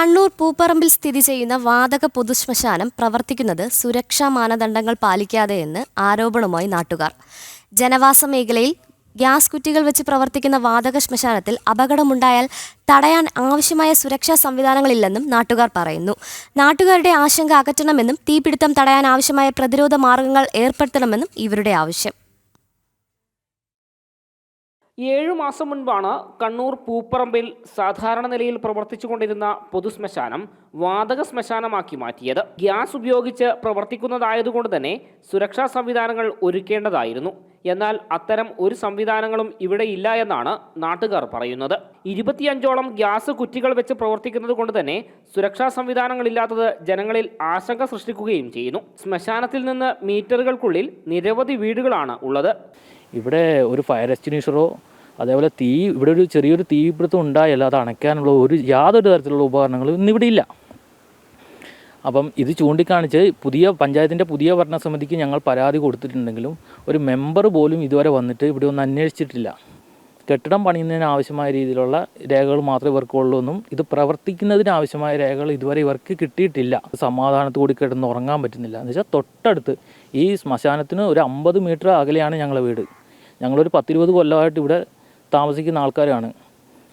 കണ്ണൂർ പൂപ്പറമ്പിൽ സ്ഥിതി ചെയ്യുന്ന വാതക പൊതുശ്മശാനം പ്രവർത്തിക്കുന്നത് സുരക്ഷാ മാനദണ്ഡങ്ങൾ പാലിക്കാതെയെന്ന് ആരോപണവുമായി നാട്ടുകാർ. ജനവാസ മേഖലയിൽ ഗ്യാസ് കുറ്റികൾ വെച്ച് പ്രവർത്തിക്കുന്ന വാതക ശ്മശാനത്തിൽ അപകടമുണ്ടായാൽ തടയാൻ ആവശ്യമായ സുരക്ഷാ സംവിധാനങ്ങളില്ലെന്നും നാട്ടുകാർ പറയുന്നു. നാട്ടുകാരുടെ ആശങ്ക അകറ്റണമെന്നും തീപിടുത്തം തടയാൻ ആവശ്യമായ പ്രതിരോധ മാർഗങ്ങൾ ഏർപ്പെടുത്തണമെന്നും ഇവരുടെ ആവശ്യം. 7 മാസം മുൻപാണ് കണ്ണൂർ പൂപ്പറമ്പിൽ സാധാരണ നിലയിൽ പ്രവർത്തിച്ചുകൊണ്ടിരുന്ന പൊതുശ്മശാനം വാതക ശ്മശാനമാക്കി മാറ്റിയത്. ഗ്യാസ് ഉപയോഗിച്ച് പ്രവർത്തിക്കുന്നതായതുകൊണ്ട് തന്നെ സുരക്ഷാ സംവിധാനങ്ങൾ ഒരുക്കേണ്ടതായിരുന്നു. എന്നാൽ അത്തരം ഒരു സംവിധാനങ്ങളും ഇവിടെ ഇല്ല എന്നാണ് നാട്ടുകാർ പറയുന്നത്. 25ഓളം ഗ്യാസ് കുറ്റികൾ വെച്ച് പ്രവർത്തിക്കുന്നത് കൊണ്ട് തന്നെ സുരക്ഷാ സംവിധാനങ്ങളില്ലാത്തത് ജനങ്ങളിൽ ആശങ്ക സൃഷ്ടിക്കുകയും ചെയ്യുന്നു. ശ്മശാനത്തിൽ നിന്ന് മീറ്ററുകൾക്കുള്ളിൽ നിരവധി വീടുകളാണ് ഉള്ളത്. ഇവിടെ ഒരു ഫയർ എക്സ്റ്റിങ്വിഷറോ അതേപോലെ ഇവിടെ ഒരു ചെറിയൊരു തീപിടുത്തം ഉണ്ടായാൽ അത് അണയ്ക്കാനുള്ള യാതൊരു തരത്തിലുള്ള ഉപകരണങ്ങളും ഇന്നിവിടെ ഇല്ല. അപ്പം ഇത് ചൂണ്ടിക്കാണിച്ച് പഞ്ചായത്തിൻ്റെ പുതിയ ഭരണസമിതിക്ക് ഞങ്ങൾ പരാതി കൊടുത്തിട്ടുണ്ടെങ്കിലും ഒരു മെമ്പർ പോലും ഇതുവരെ വന്നിട്ട് ഇവിടെ ഒന്നും അന്വേഷിച്ചിട്ടില്ല. കെട്ടിടം പണിയുന്നതിന് ആവശ്യമായ രീതിയിലുള്ള രേഖകൾ മാത്രമേ ഇവർക്കുള്ളൂ എന്നും ഇത് പ്രവർത്തിക്കുന്നതിന് ആവശ്യമായ രേഖകൾ ഇതുവരെ ഇവർക്ക് കിട്ടിയിട്ടില്ല. സമാധാനത്തോടെ കിടന്ന് ഉറങ്ങാൻ പറ്റുന്നില്ല. എന്ന് വെച്ചാൽ തൊട്ടടുത്ത് ഈ ശ്മശാനത്തിന് ഒരു 50 മീറ്റർ അകലെയാണ് ഞങ്ങളുടെ വീട്. ഞങ്ങളൊരു 10-20 കൊല്ലമായിട്ട് ഇവിടെ താമസിക്കുന്ന ആൾക്കാരാണ്.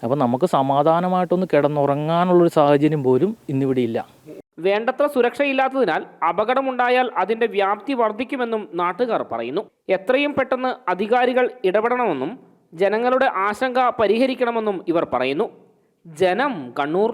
അപ്പം നമുക്ക് സമാധാനമായിട്ടൊന്ന് കിടന്നുറങ്ങാനുള്ളൊരു സാഹചര്യം പോലും ഇന്നിവിടെ ഇല്ല. വേണ്ടത്ര സുരക്ഷയില്ലാത്തതിനാൽ അപകടമുണ്ടായാൽ അതിന്റെ വ്യാപ്തി വർദ്ധിക്കുമെന്നും നാട്ടുകാർ പറയുന്നു. എത്രയും പെട്ടെന്ന് അധികാരികൾ ഇടപെടണമെന്നും ജനങ്ങളുടെ ആശങ്ക പരിഹരിക്കണമെന്നും ഇവർ പറയുന്നു. ജനം, കണ്ണൂർ.